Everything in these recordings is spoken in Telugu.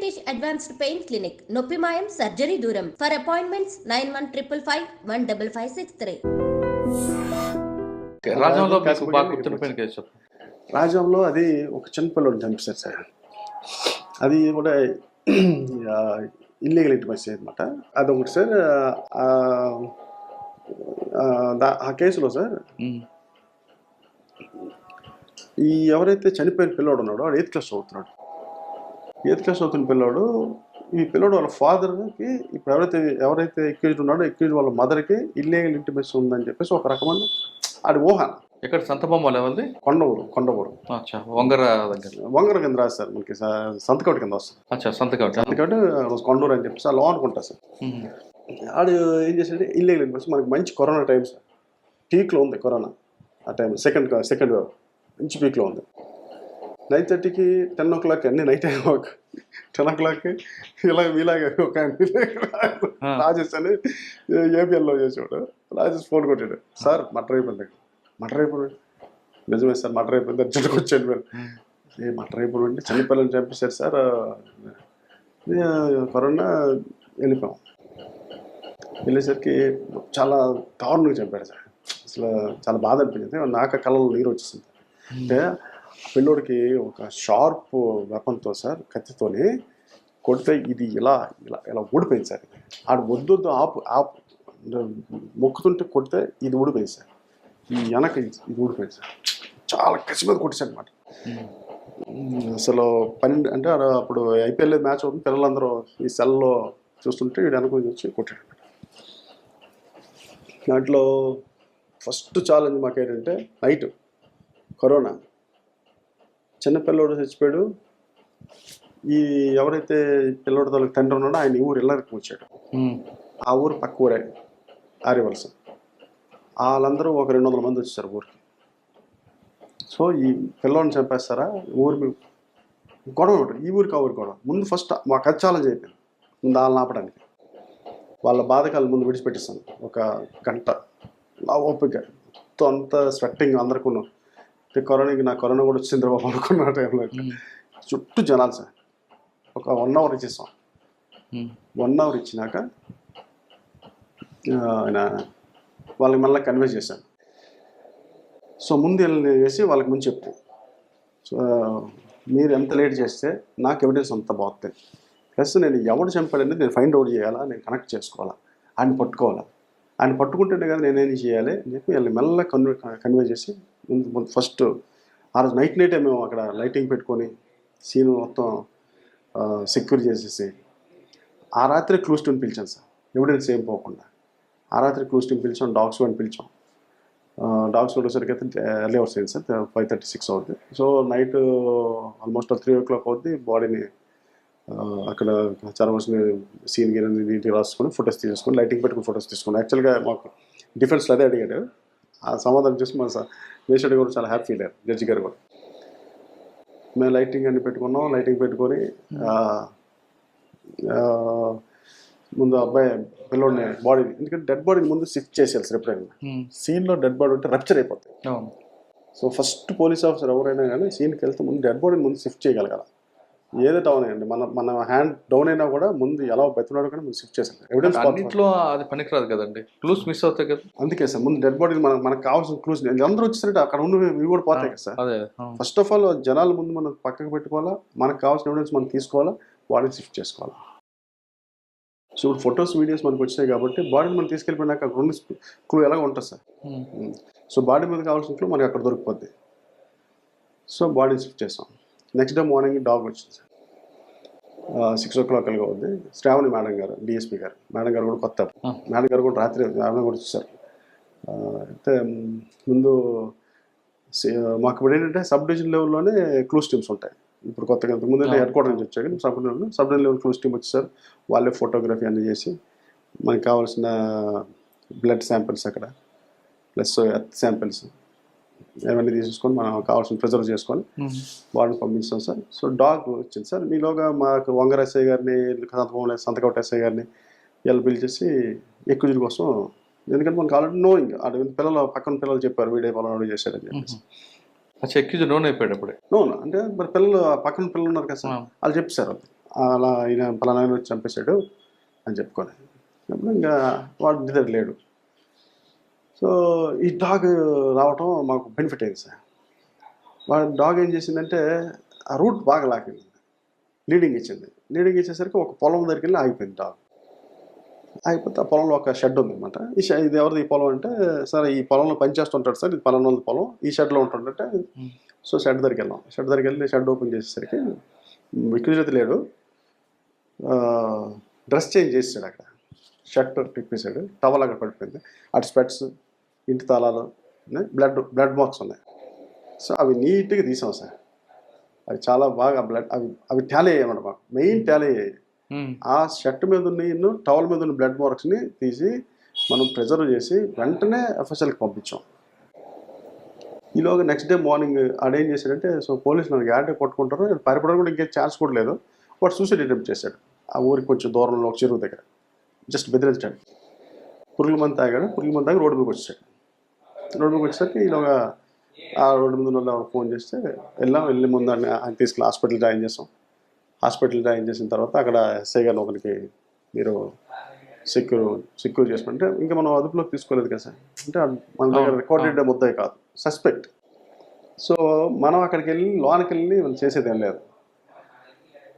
వెంకటేష్ అడ్వాన్స్డ్ పెయిన్ క్లినిక్, నొప్పి మాయం, సర్జరీ దూరం. For appointments 9155556563. రాజంలో మీకు బాగా గుర్తుండిపోయిన కేసు చెప్పండి. రాజంలో అది ఒక చిన్న పిల్లడు చంపేశారు సార్. అది కూడా ఇల్లీగల్ ఇంటిమసీ అనమాట. అదొకటి సార్. ఆ కేసులో సార్ ఈ ఎవరైతే చనిపోయిన పిల్లోడు ఉన్నాడో వాడు 8th క్లాస్ చదువుతున్నాడు. 8th క్లాస్ చదువుతున్న పిల్లోడు, ఈ పిల్లోడు వాళ్ళ ఫాదర్కి ఇప్పుడు ఎవరైతే ఎక్యూజ్డ్ ఉన్నాడో ఎక్యూజ్డ్ వాళ్ళ మదర్కి ఇల్లీగల్ ఇంటిమసీ ఉందని చెప్పేసి ఒక రకమైన ఆడి ఊహ. ఎక్కడ సంతబొమ్మ లెవెల్ది? కొండవూరు వంగర కింద రాదు సార్, మనకి సంతకౌటి కింద వస్తుంది. సంతకౌటి కొండూరు అని చెప్పేసి అలా అనుకుంటా సార్. ఆడు ఏం చేశాడు, ఇల్లీగల్ ఇంటిమసీ. మనకి మంచి కరోనా టైం సార్, పీక్లో ఉంది కరోనా ఆ టైం. సెకండ్ వేవ్ మంచి పీక్లో ఉంది. 9:30కి 10 o'clock అన్ని నైట్ 10 o'clock ఇలాగే ఒక రాజేష్ అని ఏపీఎల్లో చేసాడు. రాజేష్ ఫోన్ కొట్టాడు, సార్ మటర్ అయిపోయింది. నిజమే సార్, మటర్ అయిపోయింది, అర్జెంట్గా వచ్చాడు. మీరు మటర్ అయిపోయింది, చనిపిల్లలు చంపేశారు సార్, కరోనా. వెళ్ళేసరికి చాలా దారుణంగా చంపాడు సార్. అసలు చాలా బాధ అనిపించింది. నాకు కళ్ళలో నీరు వచ్చేసింది. అంటే పిల్లోడికి ఒక షార్ప్ వెపన్తో సార్, కత్తితోని కొడితే ఇది ఇలా ఊడిపోయింది సార్. ఆడు వద్దు ఆపు మొక్కుతుంటే కొడితే ఇది ఊడిపోయింది సార్. ఈ వెనక ఇది ఊడిపోయింది సార్. చాలా కసి మీద కొట్టేసాడు అనమాట. అసలు 12 అంటే అప్పుడు IPL మ్యాచ్ అవుతుంది, పిల్లలందరూ ఈ సెల్లో చూస్తుంటే వీడు వెనక వచ్చి కొట్టాడు అనమాట. దాంట్లో ఫస్ట్ ఛాలెంజ్ మాకేంటంటే నైట్ కరోనా, చిన్నపిల్లోడు చచ్చిపోయాడు. ఈ ఎవరైతే పిల్లోడు తనకు తండ్రి ఉన్నాడో ఆయన ఊరు ఇళ్ళకి వచ్చాడు. ఆ ఊరు పక్క ఊరే ఆర్యవలస. వాళ్ళందరూ ఒక 200 మంది వచ్చేసారు ఊరికి. సో ఈ పిల్లోడిని చంపేస్తారా, ఊరి గొడవ ఉంటుంది. ఈ ఊరికి ఆ ఊరికి గొడవ. ముందు ఫస్ట్ మా కథ ఛాలెంజ్ అయిపోయింది. ముందు వాళ్ళని ఆపడానికి వాళ్ళ బాధకాలు ముందు విడిచిపెట్టేస్తాను. ఒక గంట ఓపిక, అంతా స్వెట్టింగ్ అందరికీ. నా కరోనా కూడా వచ్చింది బాబు అనుకున్న టైంలో చుట్టూ జనాలు సార్. ఒక 1 hour ఇచ్చేస్తాం. 1 hour ఇచ్చినాక ఆయన వాళ్ళకి మళ్ళీ కన్వే చేశాను. సో ముందు వేసి వాళ్ళకి ముందు చెప్పు, సో మీరు ఎంత లేట్ చేస్తే నాకు ఎవిడెన్స్ అంత బాగుంది. ప్లస్ నేను ఎవడు చంపాడనేది నేను ఫైండ్ అవుట్ చేయాలా, నేను కనెక్ట్ చేసుకోవాలా, ఆయన పట్టుకోవాలా. ఆయన పట్టుకుంటుంటే కదా నేనేం చేయాలి అని చెప్పి వీళ్ళని మెల్లగా కన్వే చేసి ముందు ఫస్ట్ ఆ రోజు నైటే మేము అక్కడ లైటింగ్ పెట్టుకొని సీన్ మొత్తం సెక్యూర్ చేసేసి ఆ రాత్రి క్లూస్ టీమ్ పిలిచాను సార్, ఎవిడెన్స్ ఏం పోకుండా. ఆ రాత్రి క్లూస్ టీమ్ పిలిచాం, డాగ్స్ అని పిలిచాం. డాగ్స్ వచ్చేసరికి అయితే ఎర్లీ అవర్స్ అయింది సార్, 5:36 అవుతుంది. సో నైట్ ఆల్మోస్ట్ 3 o'clock అవుతుంది. బాడీని అక్కడ చాలా మంది సీన్ గీన్ నీట్గా రాసుకొని ఫొటోస్ తీసుకొని లైటింగ్ పెట్టుకుని ఫొటోస్ తీసుకుని. యాక్చువల్గా మాకు డిఫెన్స్లో అదే అడిగాడు. ఆ సమాధానం చూసి మన వేసాడు కూడా చాలా హ్యాపీ ఫీల్ అయ్యారు జడ్జి గారు కూడా. మేము లైటింగ్ అన్ని పెట్టుకున్నాం. లైటింగ్ పెట్టుకొని ముందు అబ్బాయి పిల్లోడిని బాడీని, ఎందుకంటే డెడ్ బాడీని ముందు షిఫ్ట్ చేసేయాలి సార్. ఎప్పుడైనా సీన్లో డెడ్ బాడీ ఉంటే రప్చర్ అయిపోతాయి. సో ఫస్ట్ పోలీస్ ఆఫీసర్ ఎవరైనా కానీ సీన్కి వెళ్తే ముందు డెడ్ బాడీని ముందు షిఫ్ట్ చేయగలగాలి. ఏదో డౌన్ అయ్యండి, మన హ్యాండ్ డౌన్ అయినా కూడా ముందు ఎలా బెత్తనాడు కానీ ముందు షిఫ్ట్ చేసాం. ఎవిడెన్స్ అన్నింటిలో అది పనికిరాదు కదండి, క్లూస్ మిస్ అవుతాయి కదా. అందుకే సార్ ముందు డెడ్ బాడీ మనకు కావాల్సిన క్లూస్ అందరూ వచ్చేసరికి అక్కడ ఉన్న ఇవి కూడా పోతాయి కదా సార్. ఫస్ట్ ఆఫ్ ఆల్ జనాల ముందు మనం పక్కకు పెట్టుకోవాలా, మనకు కావాల్సిన ఎవిడెన్స్ మనం తీసుకోవాలా, బాడీని షిఫ్ట్ చేసుకోవాలా. సో ఇప్పుడు ఫొటోస్ వీడియోస్ మనకు వచ్చాయి కాబట్టి బాడీని మనం తీసుకెళ్ళిపోయినాక అక్కడ ఉన్న క్లూ ఎలాగ ఉంటుంది సార్. సో బాడీ మీద కావాల్సిన క్లూ మనకి అక్కడ దొరికిపోద్ది. సో బాడీని షిఫ్ట్ చేస్తాం. నెక్స్ట్ డే మార్నింగ్ డాగ్ వచ్చింది సార్, 6 o'clock అలాగా అవుద్ది. శ్రావణి మేడం గారు, DSP గారు, మేడం గారు కూడా కొత్త మేడం గారు కూడా రాత్రి ఆమె కూడా వచ్చేసారు. అయితే ముందు మాకు ఇప్పుడు ఏంటంటే సబ్ డివిజన్ లెవెల్లోనే క్లూస్ టీమ్స్ ఉంటాయి. ఇప్పుడు కొత్తగా ముందు హెడ్ క్వార్టర్ నుంచి వచ్చాయి, sub division level clues team వచ్చేసారు. వాళ్ళే ఫోటోగ్రఫీ అన్నీ చేసి మనకి కావాల్సిన బ్లడ్ శాంపిల్స్ అక్కడ ప్లస్ ఎర్త్ శాంపిల్స్ అవన్నీ తీసేసుకొని మనం కావాల్సిన ప్రిజర్వ్ చేసుకొని బాడీని పంపిస్తాం సార్. సో డాగ్ వచ్చింది సార్. మీలోగా మాకు వంగర ఎస్ఐ గారిని, సంతకౌట ఎస్ఐ గారిని వీళ్ళు పిలిచేసి ఎక్కువ కోసం, ఎందుకంటే మనకు ఆల్రెడీ నోయింగ్ పిల్లలు పక్కన పిల్లలు చెప్పారు వీడియో పలానా చేశారని చెప్పేసి. ఎక్యూజ్ నోన్ అయిపోయాడు అప్పుడే. నోన్ అంటే మరి పిల్లలు పక్కన పిల్లలు ఉన్నారు కదా సార్, వాళ్ళు చెప్పారు. అలా ఈయన పలానా ఆయన వచ్చి చంపేశాడు అని చెప్పుకొని అప్పుడు ఇంకా వాడు ఇంటి దగ్గర లేడు. సో ఈ డాగ్ రావటం మాకు బెనిఫిట్ అయింది సార్. వాడు డాగ్ ఏం చేసిందంటే ఆ రూట్ బాగా లాగింది, లీడింగ్ ఇచ్చింది. లీడింగ్ ఇచ్చేసరికి ఒక పొలం దగ్గరికి వెళ్ళి ఆగిపోయింది డాగ్. అయిపోతే ఆ పొలంలో ఒక షెడ్ ఉందన్నమాట. ఇది ఎవరిది ఈ పొలం అంటే, సరే ఈ పొలంలో పనిచేస్తుంటాడు సార్, ఇది పలానా పొలం, ఈ షెడ్లో ఉంటుందంటే సో షెడ్ దగ్గరికి వెళ్ళాం. షెడ్ దగ్గరికి వెళ్ళి షెడ్ ఓపెన్ చేసేసరికి విక్రేత లేడు. డ్రెస్ చేంజ్ చేసాడు, అక్కడ షర్ట్ తిప్పేశాడు, టవల్ అక్కడ పడిపోయింది, అటు స్పెట్స్, ఇంటి తాళాలు, బ్లడ్ మార్క్స్ ఉన్నాయి. సో అవి నీట్గా తీసాం సార్. అవి చాలా బాగా అవి టాలీ అయ్యామన్నమాట. మాకు మెయిన్ టాలీ అయ్యాయి. ఆ షర్ట్ మీద ఉన్న టవల్ మీద ఉన్న బ్లడ్ మార్క్స్ని తీసి మనం ప్రిజర్వ్ చేసి వెంటనే ఎఫ్ఎస్ఎల్కి పంపించాం. ఈలోగా నెక్స్ట్ డే మార్నింగ్ ఆడేం చేశాడంటే, సో పోలీసులు నాకు యాడే పట్టుకుంటారు, పారిపోవడం కూడా ఇంకేం ఛాన్స్ కూడా లేదు. వాడు సూసైడ్ అటెంప్ట్ చేశాడు ఆ ఊరికి కొంచెం దూరంలో ఒక చెరువు దగ్గర. జస్ట్ బెదిరించాడు, పురుగుల మంది తాగాడు. పురుగుల మంది తాగి రోడ్డు మీదకి వచ్చాడు. రోడ్డు మీదకి వచ్చేసరికి ఈలోగా ఆ రోడ్డు మీద ఉన్న ఫోన్ చేస్తే వెళ్ళి ముందు ఆయన తీసుకెళ్ళి హాస్పిటల్ జాయిన్ చేసాం. హాస్పిటల్ జాయిన్ చేసిన తర్వాత అక్కడ ఎస్ఐ గారు ఒకరికి మీరు సెక్యూర్ చేసుకుంటే ఇంకా మనం అదుపులోకి తీసుకోలేదు కదా సార్. అంటే మన దగ్గర రికార్డెడ్ ముద్దాయి కాదు, సస్పెక్ట్. సో మనం అక్కడికి వెళ్ళి లోనికి వెళ్ళి మనం చేసేది ఏం లేదు.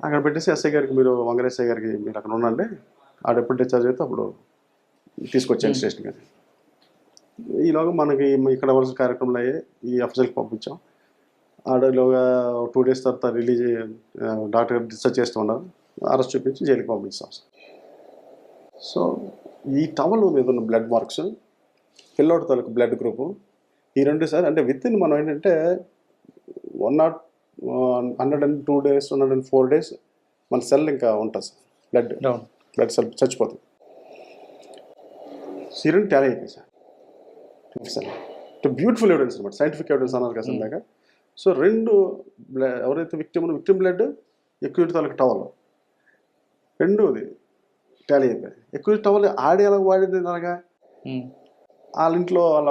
అక్కడ పెట్టేసి ఎస్ఐ గారికి మీరు వంగరేశ్ఐ గారికి మీరు అక్కడ ఉండండి, ఆడ ఎప్పుడు డిశ్చార్జ్ అయితే అప్పుడు తీసుకొచ్చాను స్టేషన్ గారి. ఈలోగా మనకి ఇక్కడ వలస కార్యక్రమాలు అయ్యాయి. ఈ ఎఫ్ఎస్ఎల్కి పంపించాం. ఆడలోగా 2 days తర్వాత రిలీజ్ డాక్టర్ గారు డిశ్చార్జ్ చేస్తూ ఉన్నారు. అరెస్ట్ చూపించి జైలుకి పంపించాం సార్. సో ఈ టవల్ మీద ఉన్న బ్లడ్ మార్క్స్, పిల్లోడి తాలూకు బ్లడ్ గ్రూపు, ఈ రెండు సార్ అంటే విత్ ఇన్ మనం ఏంటంటే 102 days 104 days మన సెల్ ఇంకా ఉంటుంది సార్, బ్లడ్ సెల్ చచ్చిపోతుంది. సీరం టాలీ అయిపోయింది సార్. బ్యూటిఫుల్ ఎవిడెన్స్ అనమాట, సైంటిఫిక్ ఎవిడెన్స్ అన్నారు కదా ఇందాక. సో రెండు ఎవరైతే విక్టిమ్ బ్లడ్, ఎక్యూజ్ తాలూకు టవల్, రెండోది టాలీ అయిపోయాయి. ఎక్యూజ్ టవల్ ఆడి ఎలా వాడింది అనగా వాళ్ళ ఇంట్లో వాళ్ళ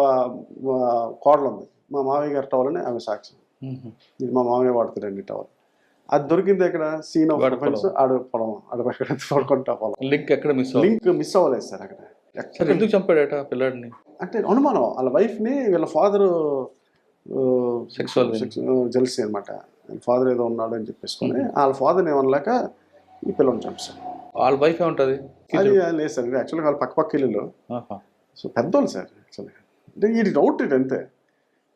కోడలు ఉంది, మా మామయ్య గారి టవల్ అని ఆమె సాక్ష్యం. ఇది మా మామయ్య వాడుతాడండి టవల్. అది దొరికింది ఎక్కడ, సీన్ ఆఫ్ డిఫెన్స్ ఆడ పొలం, ఆడ పడుకుంటా పొలం. లింక్ మిస్ అవ్వలేదు సార్. అక్కడ ఎందుకు చంపాడట పిల్లాడిని అంటే అనుమానం, వాళ్ళ వైఫ్ని వీళ్ళ ఫాదరు సెక్సువల్ జెల్సీ అనమాట. ఫాదర్ ఏదో ఉన్నాడు అని చెప్పేసుకొని వాళ్ళ ఫాదర్ని ఏమనలేక ఈ పిల్లల్ని చంపేశారు. వాళ్ళ వైఫ్ ఏముంటుంది అది లేదు సార్, యాక్చువల్గా వాళ్ళ పక్క ఇల్లు. సో పెద్దోళ్ళు సార్ యాక్చువల్గా. అంటే వీడికి డౌట్ ఇది అంతే,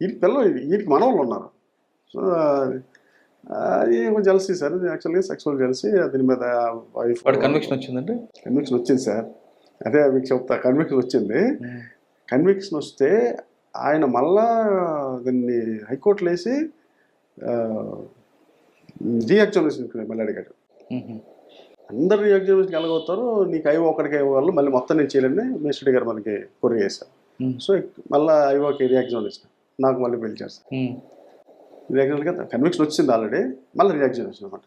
వీడికి పిల్లలు, వీడికి మనవాళ్ళు ఉన్నారు. సో అది జెల్సీ సార్, యాక్చువల్గా సెక్సువల్ జెల్సీ. దీని మీద వైఫ్ కన్విక్షన్ వచ్చిందండి. కన్విక్షన్ వచ్చింది సార్, అదే మీకు చెప్తా. కన్విక్షన్ వచ్చింది. కన్విక్షన్ వస్తే ఆయన మళ్ళా దీన్ని హైకోర్టులో వేసి రీఎగ్జామినేషన్ మళ్ళీ అడిగాడు. అందరు రీఎగ్జామినేషన్కి ఎలాగవుతారు, నీకు ఐఓ ఒకటికి వాళ్ళు మళ్ళీ మొత్తం నేను చేయలేని మినిస్టర్ గారు మనకి కొరి చేశారు. సో మళ్ళీ ఐఓకి రీఎగ్జామినేషన్ నాకు మళ్ళీ పిలిచారు సార్. రీఎగ్జామినేషన్ కన్విక్షన్ వచ్చింది ఆల్రెడీ, మళ్ళీ రీఎగ్జామినేషన్ అనమాట.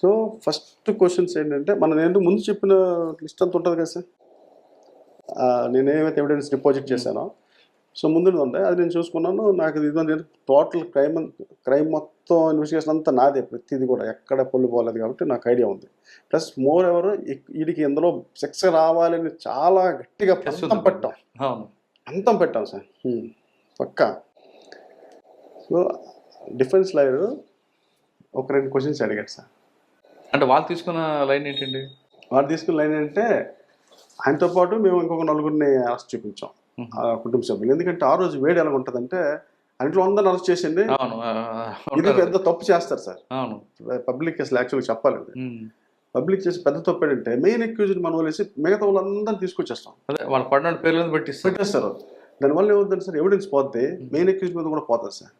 సో ఫస్ట్ క్వశ్చన్స్ ఏంటంటే, నేను ముందు చెప్పిన లిస్ట్ అంతా ఉంటుంది కదా సార్, నేను ఏమైతే ఎవిడెన్స్ డిపాజిట్ చేశానో సో ముందు ఉంది, అది నేను చూసుకున్నాను. నాకు ఇది టోటల్ క్రైమ్ మొత్తం ఇన్వెస్టిగేషన్ అంతా నాదే, ప్రతిదీ కూడా ఎక్కడ పొల్లు పోలేదు కాబట్టి నాకు ఐడియా ఉంది. ప్లస్ మోర్ ఎవరు వీడికి ఇందులో శిక్ష రావాలని చాలా గట్టిగా అంతం పెట్టాం సార్, పక్కా. సో డిఫెన్స్ లాయర్ ఒక 2 క్వశ్చన్స్ అడిగాడు సార్. అంటే వాళ్ళు తీసుకున్న లైన్ ఏంటండి? వాళ్ళు తీసుకున్న లైన్ అంటే, ఆయనతో పాటు మేము ఇంకొక 4 అరెస్ట్ చూపించాం కుటుంబ సభ్యులు. ఎందుకంటే ఆ రోజు వేడి ఎలా ఉంటుందంటే, ఇంట్లో అందరిని అరెస్ట్ చేసింది, ఇది పెద్ద తప్పు చేస్తారు సార్. పబ్లిక్ అసలు యాక్చువల్గా చెప్పాలి, పబ్లిక్ చేసి పెద్ద తప్పు ఏంటంటే మెయిన్ అక్యూజ్డ్ మనం వేసి మిగతా వాళ్ళందరినీ తీసుకొచ్చేస్తాం, వాళ్ళు పడిన పేర్లను పెట్టేస్తారు. దానివల్ల ఏమవుతుంది సార్, ఎవిడెన్స్ పోతే మెయిన్ అక్యూజ్ మీద కూడా పోతుంది సార్.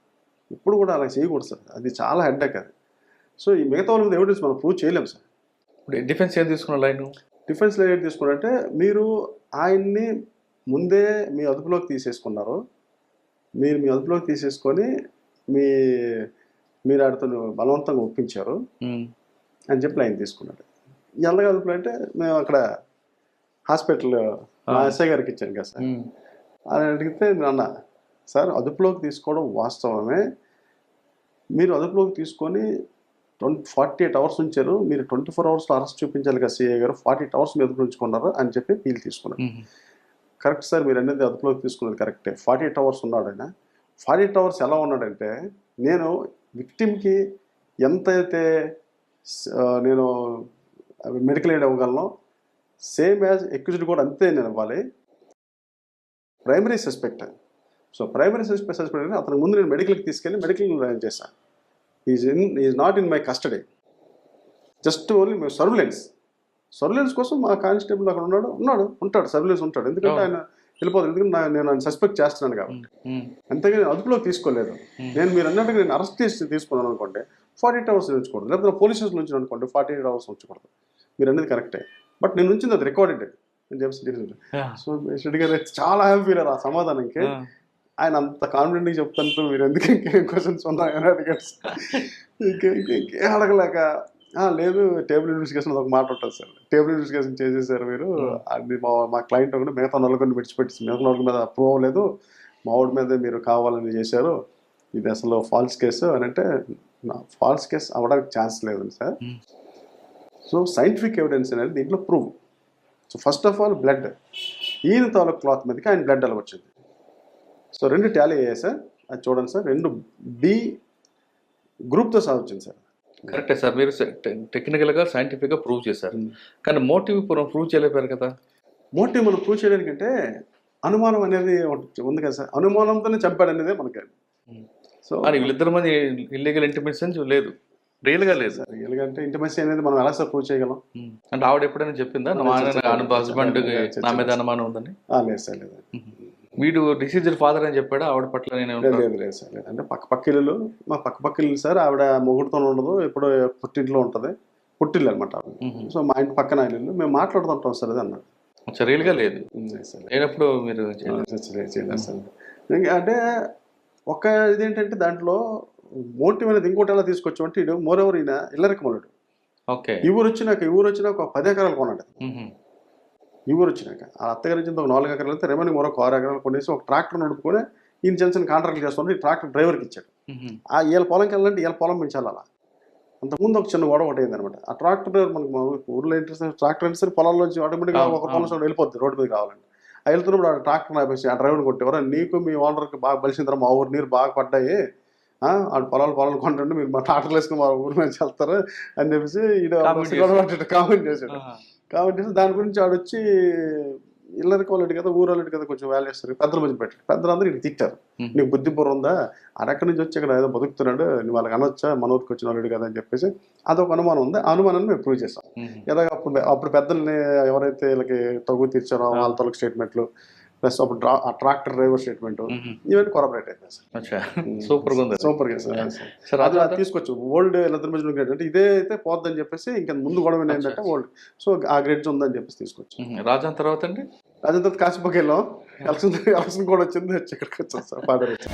ఇప్పుడు కూడా అలా చేయకూడదు సార్, అది చాలా హెడ్ఏక్ అది. సో ఈ మిగతా వాళ్ళ మీద ఎవిడెన్స్ మనం ప్రూవ్ చేయలేము సార్. డిఫెన్స్ ఏం తీసుకున్న లైన్? డిఫెన్స్ లైన్ ఏం తీసుకున్నారంటే, మీరు ఆయన్ని ముందే మీ అదుపులోకి తీసేసుకున్నారు, మీరు మీ అదుపులోకి తీసేసుకొని మీరు ఆడితో బలవంతంగా ఒప్పించారు అని చెప్పి లైన్ తీసుకున్నాడు. ఎలాగ అదుపులో అంటే, మేము అక్కడ హాస్పిటల్ మా ఎస్ఐ గారికి ఇచ్చాను కదా సార్. అని అడిగితే అన్న సార్, అదుపులోకి తీసుకోవడం వాస్తవమే, మీరు అదుపులోకి తీసుకొని 48 అవర్స్ ఉంచారు, మీరు 24 అవర్స్లో అరెస్ట్ చూపించాలి కదా సిఐ గారు, 48 అవర్స్ మీ అదుపులో ఉంచుకున్నారు అని చెప్పి వీళ్ళు తీసుకున్నారు. కరెక్ట్ సార్, మీరు అనేది అదుపులోకి తీసుకున్నది కరెక్టే. 48 అవర్స్ ఉన్నాడు ఆయన. 48 అవర్స్ ఎలా ఉన్నాడంటే, నేను విక్టిమ్కి ఎంతైతే నేను మెడికల్ ఎయిడ్ ఇవ్వగలను, సేమ్ యాజ్ ఎక్యూజ్డ్ కూడా అంతే నేను ఇవ్వాలి. Primary suspect. So primary suspect అంటే అతనికి ముందు నేను మెడికల్కి తీసుకెళ్ళి మెడికల్ చేశాను. Is not in my custody, just only surveillance కోసం మా కానిస్టేబుల్ అక్కడ ఉంటాడు, సర్విలెన్స్ ఉంటాడు. ఎందుకంటే ఆయన వెళ్ళిపోతాడు, ఎందుకంటే నేను ఆయన సస్పెక్ట్ చేస్తున్నాను కాబట్టి. అంతేగాని అదుపులోకి తీసుకోలేదు. మీరు అన్నట్టుగా నేను అరెస్ట్ చేసి తీసుకున్నాను అనుకోండి 48 అవర్స్ ఉంచకూడదు, లేకపోతే పోలీస్ స్టేషన్ నుంచి అనుకోండి 48 అవర్స్ ఉంచకూడదు. మీరు అనేది కరెక్టే, బట్ నేను ఉంచింది అది రికార్డెడ్ అని చెప్పి. సో రెడ్డి గారు చాలా హ్యాపీ ఆ సమాధానంకి. ఆయన అంత కాన్ఫిడెంట్గా చెప్తాంటూ మీరు ఎందుకు ఇంకేం క్వశ్చన్స్ ఉన్నాయని అడిగాడు. ఇంకేం అడగలేక, లేదు టేబుల్ ఇన్వెస్టిగేషన్ ఒక మాట ఉంటుంది సార్, టేబుల్ ఇన్వెస్టిగేషన్ చేసేసారు మీరు, అది మా క్లయింట్ ఒకటి మిగతా నలుగురిని విడిచిపెట్టి మిగతా నలుగురి మీద అప్రూవ్ అవ్వలేదు, మా వాడి మీదే మీరు కావాలని చేశారు, ఇది అసలు ఫాల్స్ కేసు అని అంటే, ఫాల్స్ కేసు అవ్వడానికి ఛాన్స్ లేదండి సార్. సో సైంటిఫిక్ ఎవిడెన్స్ అనేది దీంట్లో prove. So first of all blood, ఈయన తాలూకు క్లాత్ మీదకి ఆయన బ్లడ్ అలా వచ్చింది. సో 2 టాలీ అయ్యాయి సార్, అది చూడండి సార్. 2 B గ్రూప్తో సహా వచ్చింది సార్. కరెక్టే సార్, మీరు టెక్నికల్గా సైంటిఫిక్గా ప్రూవ్ చేశారు, కానీ మోటివ్ ప్రూవ్ చేయలేపారు కదా. మోటివ్ మనం ప్రూవ్ చేయడానికంటే అనుమానం అనేది ఉంది కదా సార్, అనుమానంతోనే చంపాడు అనేది మనకి. సో వీళ్ళిద్దరి మధ్య ఇల్లీగల్ ఇంటిమేషన్ లేదు, రియల్గా లేదు సార్. రియల్గా అంటే ఇంటిమసీ అనేది మనం ఎలా సార్ ప్రూవ్ చేయగలం? అంటే ఆవిడ ఎప్పుడైనా చెప్పిందా హస్బెండ్ నా మీద అనుమానం ఉందని? లేదు సార్, లేదు. వీడు డిసీజ్డ్ ఫాదర్ అని చెప్పాడు ఆవిడ పట్ల? లేదు సార్, లేదు. అంటే పక్క ఇల్లు, మా పక్క ఇల్లు సార్. ఆవిడ మొగుడుతో ఉండదు, ఎప్పుడో పుట్టింట్లో ఉంటుంది, పుట్టిల్లు అనమాట. సో మా ఇంటి పక్కన ఇల్లు, మేము మాట్లాడుతుంటాం సార్ అది అన్నాడు. రియల్గా లేదు లేనప్పుడు మీరు చేయలేదు సార్. అంటే ఒక ఇదేంటంటే దాంట్లో మోటివ్ అనేది ఇంకోటి ఎలా తీసుకొచ్చాం అంటే, ఇడు మోరెవర్ ఈయన ఇల్లరికి మొదడు. ఓకే, ఈ ఊరు వచ్చినాక ఒక 10 ఎకరాలు కొన్నాడు. ఈ ఊరు వచ్చినాక ఆ అత్తగారి నుంచి ఒక 4 ఎకరాలు అయితే రెవెన్యూ మరొక 6 ఎకరాలు కొనేసి ఒక ట్రాక్టర్ నడుపుకొని ఈయన చిన్న కాంట్రాక్ట్లు చేస్తున్నారు. ఈ ట్రాక్టర్ డ్రైవర్కి ఇచ్చాడు. ఆ వీళ్ళ పొలంకి వెళ్ళాలంటే వీళ్ళ పొలం పెంచాలి. అలా అంతకుముందు ఒక చిన్న గొడవ ఒకటి అయింది అనమాట. ఆ ట్రాక్టర్ డ్రైవర్ మనకు ఊర్లో ఏంటి, ట్రాక్టర్ అంటే సరే పొలాల్లోంచి ఆటోమేటిక్గా ఒక పొలం వెళ్ళిపోద్ది రోడ్డు మీద కావాలండి. ఆ వెళ్తున్నప్పుడు ఆ ట్రాక్టర్ ఆపేసి ఆ డ్రైవర్ని కొట్టేవారు, నీకు మీ ఓనర్కి బాగా బలిసిందిరా, మా ఊరు నీరు బాగా పడ్డాయి, ఆ పొలాలు కొంటుంటే మీరు మా ట్రాక్టర్లు వేసుకుని మా ఊరి మీద వెళ్తారు అని చెప్పేసి కామెంట్ చేశాడు. కాబట్టి దాని గురించి ఆడొచ్చి ఇల్లరికి వాళ్ళటి కదా, ఊరోళ్ళటి కదా, కొంచెం వాల్యూ ఇస్తారు. పెద్దల మధ్య పెట్టారు. పెద్దలందరూ ఇటు తిట్టారు, నీకు బుద్ధి బుర్ర ఉందా, అక్కడి నుంచి వచ్చి ఇక్కడ ఏదో బతుకుతున్నాడు, నువ్వు వాళ్ళకి అనొచ్చా, మన ఊరికి వచ్చిన వాళ్ళడు కదా అని చెప్పేసి అదొక అనుమానం ఉంది. ఆ అనుమానాన్ని మేము ప్రూవ్ చేస్తాం. ఇలాగ అప్పుడు పెద్దల్ని ఎవరైతే వీళ్ళకి తగు తీర్చారో వాళ్ళ తొలకి స్టేట్మెంట్లు, ప్లస్ అప్పుడు ఆ ట్రాక్టర్ డ్రైవర్ స్టేట్మెంట్, ఇవన్నీ కొరాబరేట్ అయిపోయింది సార్. సూపర్గా సార్. అది తీసుకొచ్చు ఓల్డ్ వీళ్ళిద్దరి మధ్యలో గ్రేడ్ అంటే ఇదే అయితే పోద్దని చెప్పేసి ఇంకా ముందు గొడవ ఏంటంటే ఓల్డ్, సో ఆ గ్రేడ్స్ ఉందని చెప్పేసి తీసుకొచ్చు. రాజాన్ తర్వాత అండి, రాజాన్ తర్వాత కాశీపకి వెళ్ళాం, ఎలక్షన్ కూడా వచ్చింది, వచ్చి ఇక్కడికి వచ్చాం సార్. ఫాదర్ వచ్చాం.